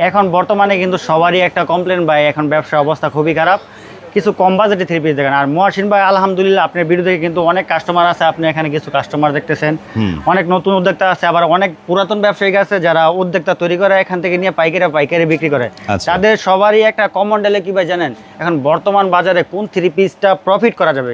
এখন বর্তমানে কিন্তু সবারই একটা কমপ্লেন ভাই, এখন ব্যবসার অবস্থা খুবই খারাপ। কিছু কম বাজেটে থ্রি পিস দেখেন। আর মহসিন ভাই আলহামদুলিল্লাহ আপনার ভিডিও থেকে কিন্তু অনেক কাস্টমার আছে, আপনি এখানে কিছু কাস্টমার দেখতেছেন, অনেক নতুন উদ্যোক্তা আছে, আবার অনেক পুরাতন ব্যবসায়িক আছে যারা উদ্যোক্তা তৈরি করে এখান থেকে নিয়ে পাইকারি বিক্রি করে। তাদের সবারই একটা কমন ডালে কি ভাই জানেন, এখন বর্তমান বাজারে কোন থ্রি পিসটা প্রফিট করা যাবে,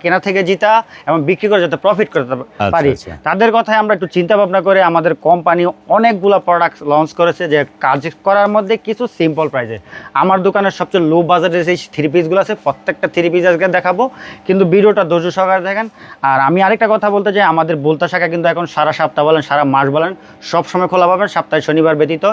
কেনা থেকে জিতা এবং বিক্রি করে যাতে প্রফিট করতে পারি, তাদের কথায় আমরা একটু চিন্তা ভাবনা করে আমাদের কোম্পানি অনেকগুলো প্রোডাক্ট লঞ্চ করেছে যে কাজ করার মধ্যে কিছু সিম্পল প্রাইসে। আমার দোকানের সবচেয়ে লো বাজেটের সেই থ্রি পিসগুলো আছে, প্রত্যেকটা থ্রি পিস আজকে দেখাবো, কিন্তু ভিডিওটা ধৈর্য সহকারে দেখেন। আর আমি আরেকটা কথা বলতে চাই, আমাদের বলতা শাখা কিন্তু এখন সারা সপ্তাহ বলেন সারা মাস বলেন সব সময় খোলা পাবেন, সপ্তাহে শনিবার ব্যতীত।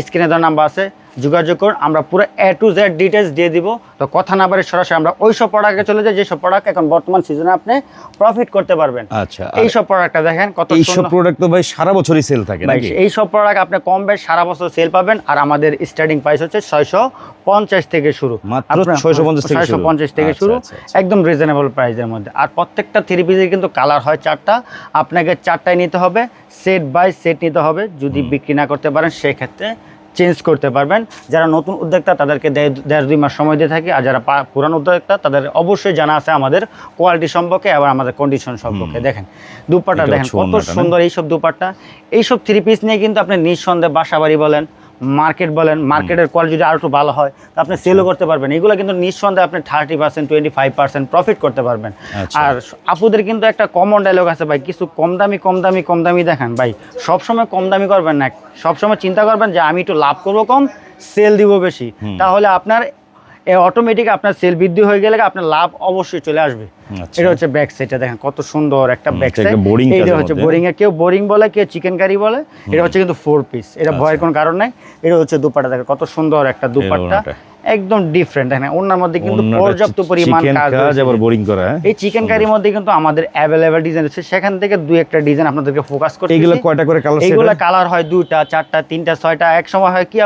স্ক্রিনে দেওয়ার নাম্বার আছে, যোগাযোগ করুন, আমরা পুরো A to Z ডিটেলস দিয়ে দিব। তো কথা না বাড়ি সরাসরি আমরা ওই সব প্রোডাক্টে চলে যাই যেসব প্রোডাক্ট এখন বর্তমান সিজনে আপনি প্রফিট করতে পারবেন। আচ্ছা, এই সব প্রোডাক্টটা দেখেন কত সুন্দর। এই সব প্রোডাক্ট তো ভাই সারা বছরই সেল থাকে নাকি? এই সব প্রোডাক্ট আপনি কম বেশ সারা বছর সেল পাবেন। আর আমাদের স্টার্টিং প্রাইস হচ্ছে 650 থেকে শুরু, মাত্র 650 থেকে শুরু, একদম রিজনেবল প্রাইসের মধ্যে। আর প্রত্যেকটা থ্রি পিসের কিন্তু কালার হয় 4টা, আপনাকে 4টাই নিতে হবে, সেট বাই সেট নিতে হবে। যদি বিক্রি না করতে পারেন সেক্ষেত্রে চেঞ্জ করতে পারবেন। যারা নতুন উদ্যোক্তা তাদেরকে 1.5-2 মাস সময় দিয়ে থাকি, আর যারা পুরানো উদ্যোক্তা তাদের অবশ্যই জানা আছে আমাদের কোয়ালিটি সম্পর্কে এবং আমাদের কন্ডিশন সম্পর্কে। দেখেন দুপাট্টা দেখেন কত সুন্দর, এইসব দুপাট্টা, এইসব থ্রি পিস নিয়ে কিন্তু আপনি নিঃসন্দেহে বাসাবাড়ি বলেন, মার্কেট বলেন, মার্কেটের কোয়ালিটি যদি আরও একটু ভালো হয় তো আপনি সেলও করতে পারবেন। এগুলো কিন্তু নিঃসন্দেহে আপনি 30%, 25% প্রফিট করতে পারবেন। আর আপুদের কিন্তু একটা কমন ডায়লগ আছে ভাই, কিছু কম দামি দেখেন ভাই, সবসময় কম দামি করবেন না, সবসময় চিন্তা করবেন যে আমি একটু লাভ করবো কম, সেল দিব বেশি, তাহলে আপনার অটোমেটিক আপনার সেল বৃদ্ধি হয়ে গেলে আপনার লাভ অবশ্যই চলে আসবে। এটা হচ্ছে ব্যাক সাইডটা দেখেন কত সুন্দর একটা ব্যাক সাইড। এটা হচ্ছে বোরিং এ, কেউ বোরিং বলে, কেউ চিকেন কারি বলে। এটা হচ্ছে কিন্তু 4 পিস, এটা ভয়ের কোনো কারণ নাই। এটা হচ্ছে দুপাট্টা দেখেন কত সুন্দর একটা দুপাট্টা, একদম ডিফারেন্ট। দেখেন ওনার মধ্যে কিন্তু পর্যাপ্ত পরিমাণ কাজ আছে। বোরিং করা এই চিকেন কারির মধ্যে কিন্তু আমাদের অ্যাভেলেবল ডিজাইন আছে, সেখান থেকে 2-1টা ডিজাইন আপনাদেরকে ফোকাস করতে। এগুলো কয়টা করে কালার? এগুলো কালার হয় 2টা, 4টা, 3টা, 6টা। এক সময় হয় কি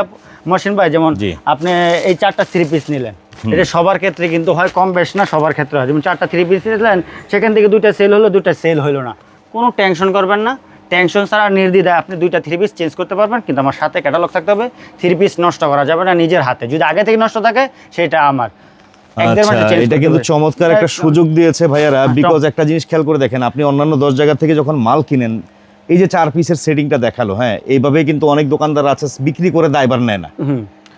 মহসিন ভাই, যেমন আপনি এই 4টা থ্রি পিস নিলেন, এটা সবার ক্ষেত্রে কিন্তু হয়, কম বেশ না, সবার ক্ষেত্রে হয়। যেমন 4টা থ্রি পিস নিলেন, সেখান থেকে 2টা সেল হলো, 2টা সেল হলো না, কোনো টেনশন করবেন না। টেনশন ছাড়া নির্দ্বিধায় আপনি 2টা থ্রি পিস চেঞ্জ করতে পারবেন, কিন্তু আমার সাথে ক্যাটালগ থাকতে হবে। থ্রি পিস নষ্ট করা যাবে না নিজের হাতে, যদি আগে থেকে নষ্ট থাকে সেটা আমার। এটা কিন্তু চমৎকার একটা সুযোগ দিয়েছে ভাইয়ারা, বিকজ একটা জিনিস খেয়াল করে দেখেন, আপনি অন্যান্য 10 জায়গা থেকে যখন মাল কিনেন, এই যে 4 পিসের সেটিংটা দেখালো, হ্যাঁ, এইভাবে কিন্তু অনেক দোকানদার আছে বিক্রি করে দায়ভার নেয় না।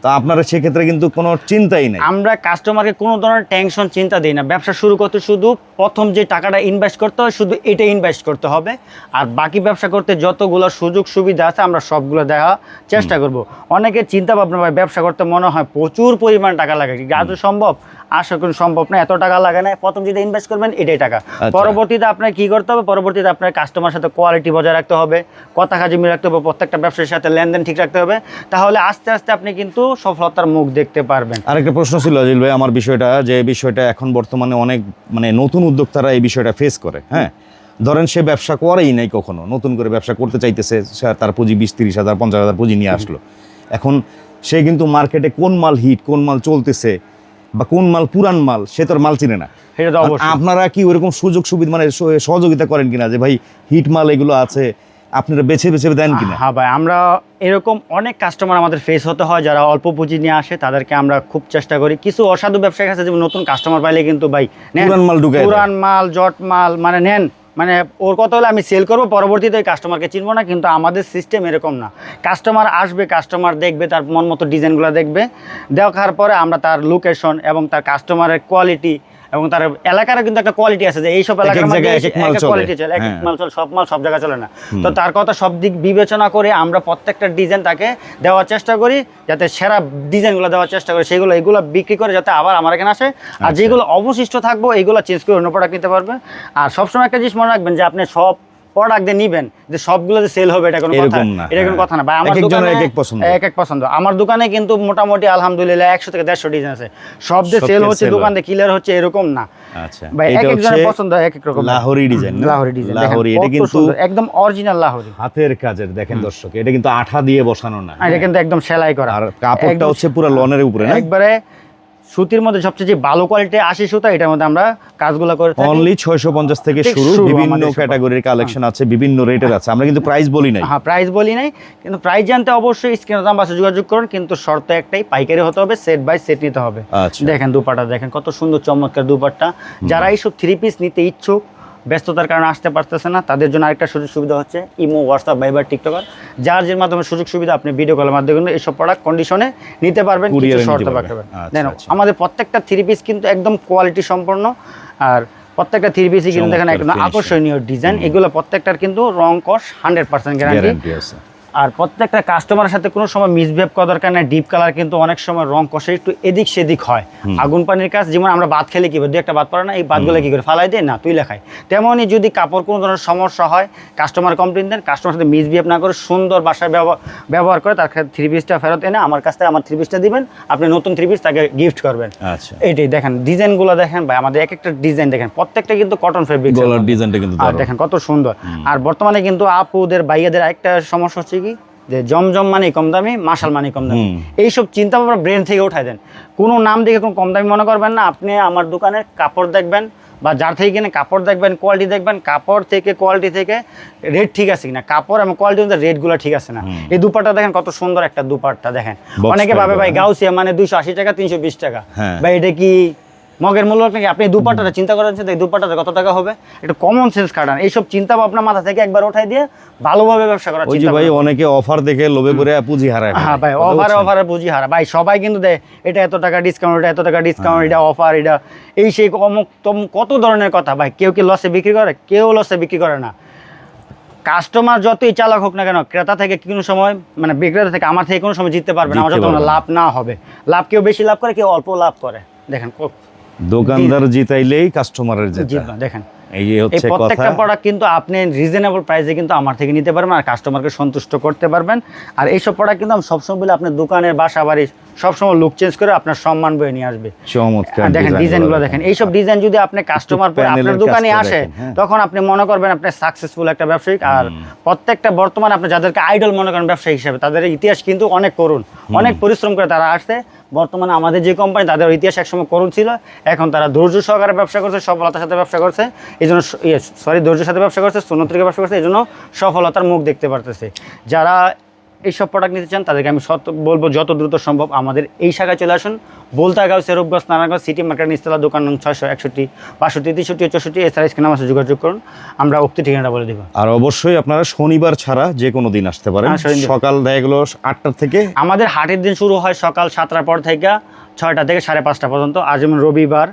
তা আপনারা সেক্ষেত্রে কিন্তু কোনো চিন্তাই নেই। আমরা কাস্টমারকে কোনো ধরনের টেনশন চিন্তা দিই না। ব্যবসা শুরু করতে শুধু প্রথম যে টাকাটা ইনভেস্ট করতে হয় শুধু এটা ইনভেস্ট করতে হবে, আর বাকি ব্যবসা করতে যতগুলো সুযোগ সুবিধা আছে আমরা সবগুলো দেওয়ার চেষ্টা করব। অনেকে চিন্তা ভাবনা ভাই, ব্যবসা করতে মনে হয় প্রচুর পরিমাণ টাকা লাগে, আদৌ সম্ভব? আশা করি সম্ভব না, এত টাকা লাগে না। প্রথম যেটা ইনভেস্ট করবেন এটাই টাকা। পরবর্তীতে আপনার কি করতে হবে, পরবর্তীতে আপনার কাস্টমার সাথে কোয়ালিটি বজায় রাখতে হবে, কথা কাজে মিল রাখতে হবে, প্রত্যেকটা ব্যবসার সাথে লেনদেন ঠিক রাখতে হবে, তাহলে আস্তে আস্তে আপনি কিন্তু সফলতার মুখ দেখতে পারবেন। আরেকটা প্রশ্ন ছিল আজিল ভাই আমার, বিষয়টা এখন বর্তমানে অনেক নতুন উদ্যোক্তারা এই বিষয়টা ফেস করে। হ্যাঁ, ধরেন সে ব্যবসা করেই নাই কখনো, নতুন করে ব্যবসা করতে চাইতেছে, তার পুঁজি 20-30 হাজার 50 হাজার পুঁজি নিয়ে আসলো। এখন সে কিন্তু মার্কেটে কোন মাল হিট, কোন মাল চলতেছে বা কোন মাল পুরান মাল, সে তোর মাল চিনে না। আপনারা কি ওরকম সুযোগ সুবিধা সহযোগিতা করেন কিনা, যে ভাই হিট মাল এগুলো আছে, আপনারা বেছে দেন কিনা? হ্যাঁ ভাই, আমরা এরকম অনেক কাস্টমার আমাদের ফেস হতে হয় যারা অল্প পুঁজি নিয়ে আসে, তাদেরকে আমরা খুব চেষ্টা করি। কিছু অসাধু ব্যবসায়ী আছে যেমন নতুন কাস্টমার পাইলে কিন্তু ভাই পুরান মাল জট মাল নেন, ওর কথা হলে আমি সেল করবো, পরবর্তীতে ওই কাস্টমারকে চিনবো না। কিন্তু আমাদের সিস্টেম এরকম না, কাস্টমার আসবে, কাস্টমার দেখবে, তার মন মতো ডিজাইনগুলো দেখবে, দেখার পরে আমরা তার লোকেশন এবং তার কাস্টমারের কোয়ালিটি এবং তার এলাকারও কিন্তু একটা কোয়ালিটি আছে যে এইসব এলাকার মধ্যে কোয়ালিটি চলে, এক এক মাল চলে, সব মাল সব জায়গায় চলে না। তো তার কথা সব দিক বিবেচনা করে আমরা প্রত্যেকটা ডিজাইন তাকে দেওয়ার চেষ্টা করি, যাতে সেরা ডিজাইনগুলো দেওয়ার চেষ্টা করি, এগুলো বিক্রি করে যাতে আবার আমার এখানে আসে। আর যেগুলো অবশিষ্ট থাকবো এইগুলো চেঞ্জ করে অন্য প্রোডাক্ট নিতে পারবে। আর সবসময় একটা জিনিস মনে রাখবেন যে আপনি সব প্রোডাক্ট দিয়ে নিবেন যে সবগুলো যে সেল হবে, এটা কোনো কথা না, এটা কোনো কথা না ভাই। আমার দোকানে এক এক পছন্দ, আমার দোকানে কিন্তু মোটামুটি আলহামদুলিল্লাহ 100 থেকে 150 ডিজাইন আছে, সব দিয়ে সেল হচ্ছে, দোকান দিয়ে ক্লিয়ার হচ্ছে, এরকম না। আচ্ছা ভাই, এক একজনের পছন্দ এক এক রকম। লাহোরি ডিজাইন, এটা কিন্তু একদম অরিজিনাল লাহোরি হাতের কাজের। দেখেন দর্শক, এটা কিন্তু আঠা দিয়ে বসানো না, এটা কিন্তু একদম সেলাই করা, আর কাপড়টা হচ্ছে পুরো লনের উপরে না, একবারে সুতির মধ্যে সবচেয়ে যে ভালো কোয়ালিটি 80 সুতা, এটার মধ্যে আমরা কাজগুলো করে থাকি। অনলি 650 থেকে শুরু, বিভিন্ন আমাদের সব। ক্যাটাগরির কালেকশন আছে, বিভিন্ন রেটের আছে, আমরা কিন্তু প্রাইস বলি নাই। হ্যাঁ, প্রাইস বলি নাই, কিন্তু প্রাইস জানতে অবশ্যই স্ক্রিনে নাম্বারে যোগাযোগ করুন, কিন্তু শর্ত একটাই, পাইকারি হতে হবে, সেট বাই সেট নিতে হবে। আচ্ছা, দেখেন দুপাট্টা দেখেন কত সুন্দর চমৎকার দুপাট্টা। যারা এইসব 3 পিস নিতে ইচ্ছুক, ব্যস্ততার কারণে আসতে পারতেছে না, তাদের জন্য আরেকটা সুযোগ সুবিধা হচ্ছে ইমো, হোয়াটসঅ্যাপ, ভাইবার, টিকটকার, যার যে মাধ্যমে সুযোগ সুবিধা আপনি ভিডিও কলের মাধ্যমে কিন্তু এইসব প্রোডাক্ট কন্ডিশনে নিতে পারবেন, কিছু কুরিয়ারে শর্ত নিতে রাখতে পারবেন। পারবেন। আচ্ছা, দেখেন আচ্ছা। আমাদের প্রত্যেকটা 3 পিস কিন্তু একদম কোয়ালিটি সম্পন্ন, আর প্রত্যেকটা 3 পিসই কিন্তু দেখেন চমৎকার একদম finishing। আকর্ষণীয় ডিজাইন। এগুলো প্রত্যেকটার কিন্তু রং কস 100% গ্যারান্টি। গ্যারান্টি আছে। আর প্রত্যেকটা কাস্টমারের সাথে কোনো সময় মিসবিহেভ করার দরকার নেই। ডিপ কালার কিন্তু অনেক সময় রং কষে একটু এদিক সেদিক হয়। আগুন পানির কাজ, যেমন আমরা ভাত খেলে কি দু একটা ভাত পড়ে না, এই ভাতগুলো কি করে ফালাই দেয় না, তুই লেখাই। তেমনই যদি কাপড় কোনো ধরনের সমস্যা হয়, কাস্টমার কমপ্লেন দেন, কাস্টমার সাথে মিসবিহেভ না করে সুন্দর ভাষায় ব্যবহার করে তার 3 পিসটা ফেরত এনে আমার কাছ থেকে আমার 3 পিসটা দিবেন, আপনি নতুন 3 পিস তাকে গিফট করবেন। আচ্ছা, এইটাই দেখেন ডিজাইনগুলো দেখেন ভাই, আমাদের এক একটা ডিজাইন দেখেন, প্রত্যেকটা কিন্তু কটন ফেব্রিক। গলার ডিজাইনটা কিন্তু আর দারুণ। দেখেন কত সুন্দর। আর বর্তমানে কিন্তু আপুদের ভাইয়াদের একটা সমস্যা হচ্ছে কি, যে জমজম মানে কম দামি, মাশাল মানে কম দামি, এইসব চিন্তা ভাবনা ব্রেন থেকে উঠাই দেন। কোনো নাম দেখে কোনো কম দামি মনে করবেন না। আপনি আমার দোকানের কাপড় দেখবেন বা যার থেকে কিনে কাপড় দেখবেন, কোয়ালিটি দেখবেন, কাপড় থেকে কোয়ালিটি থেকে রেট ঠিক আছে কিনা, কাপড় এবং কোয়ালিটি অনুযায়ী রেটগুলো ঠিক আছে না। এই দুপাট্টা দেখেন কত সুন্দর একটা দুপাট্টা দেখেন। Box অনেকে ভাবে type ভাই এর, গাউসিয়া মানে 280 টাকা 320 টাকা, হ্যাঁ। ভাই এটা কি মগের মূল্য নাকি? আপনি দুপাট্টাটা চিন্তা করেন যে এই দুপাট্টাটা কত টাকা হবে, একটু কমন সেন্স কাটান। এইসব চিন্তা ভাবনা মাথা থেকে একবার উঠাই দিয়ে ভালোভাবে ব্যবসা করার ওই যে চিন্তা ভাই করুন। অনেকে অফার দেখে লোভে পড়ে পুঁজি হারায় ফেলে। হ্যাঁ ভাই, কথা অফারে বলছেন? অফারে বুঝি হারা ভাই, সবাই কিন্তু দেয় এটা এত টাকা ডিসকাউন্ট, এটা এত টাকা ডিসকাউন্ট, এটা অফার, এটা এই সেই অমুক তমুক কত ধরনের কথা। ভাই কেউ কি লসে বিক্রি করে? কেউ লসে বিক্রি করে না। কাস্টমার যতই চালাক হোক না কেন, ক্রেতা থেকে কোনো সময় মানে বিক্রেতা থেকে আমার থেকে কোনো সময় জিততে পারবে না, আমার জিততে যত পারবে না। লাভ না হবে। লাভ কেউ বেশি লাভ করে, কেউ অল্প লাভ করে। দেখেন দোকানদার জিতাইলেই কাস্টমারের জেতা। জিতবে। দেখেন এই যে এই হচ্ছে কথা। প্রত্যেকটা প্রোডাক্ট কিন্তু আপনি রিজনেবল প্রাইসে কিন্তু আমার থেকে নিতে পারবেন, আর কাস্টমারকে সন্তুষ্ট করতে পারবেন। আর এইসব প্রোডাক্ট কিন্তু আমি সবসময় বলি, আপনার দোকানের বাসা বাড়ি সবসময় লুক চেঞ্জ করে আপনার সম্মান বয়ে নিয়ে আসবে। চমৎকার আর দেখেন ডিজাইনগুলো দেখেন, এইসব ডিজাইন যদি আপনি কাস্টমার পরে প্যানেলের আপনার দোকানে কাজটা আসে, দেখেন, হ্যাঁ। তখন আপনি মনে করবেন আপনি সাকসেসফুল একটা ব্যবসায়িক। আর প্রত্যেকটা বর্তমানে আপনি যাদেরকে আইডল মনে করেন ব্যবসায়ী হিসেবে, তাদের ইতিহাস কিন্তু অনেক করুন, অনেক পরিশ্রম করে তারা আসছে। বর্তমানে আমাদের যে কোম্পানি, তাদের ইতিহাস একসময় করুণ ছিল, এখন তারা ধৈর্য সহকারে ব্যবসা করছে, সফলতার সাথে ব্যবসা করছে। এই জন্য ধৈর্যের সাথে ব্যবসা করছে, সুন্নত থেকে ব্যবসা করছে, এই জন্য সফলতার মুখ দেখতে পারতেছে। যারা এইসব প্রোডাক্ট নিতে চান তাদেরকে আমি বলবো যত দ্রুত সম্ভব আমাদের এই শাখায় চলে আসুন। বলতাগাঁও, সেরুপগঞ্জ, নারায়ণগঞ্জ সিটি মার্কেট নিচতলা, দোকান নং 661, 62, 63, 64। এছাড়া স্ক্রিনে আমার সাথে যোগাযোগ করুন, আমরা উক্তি ঠিকানাটা বলে দিব। আর অবশ্যই আপনারা শনিবার ছাড়া যে কোনো দিন আসতে পারেন। হ্যাঁ, শনিবার। সকাল দেখা গেলো 8টা থেকে। আমাদের হাটের দিন শুরু হয় সকাল 7টার পর থেকে 6টা থেকে 5:30 পর্যন্ত। আর যেমন রবিবার,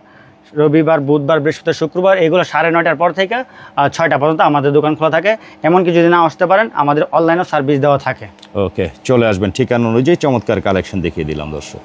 বুধবার, বৃহস্পতিবার, শুক্রবার এগুলো 9:30টার পর থেকে 6টা পর্যন্ত আমাদের দোকান খোলা থাকে। এমনকি যদি না আসতে পারেন, আমাদের অনলাইনেও সার্ভিস দেওয়া থাকে। ওকে, চলে আসবেন ঠিকানা অনুযায়ী। চমৎকার কালেকশন দেখিয়ে দিলাম দর্শক।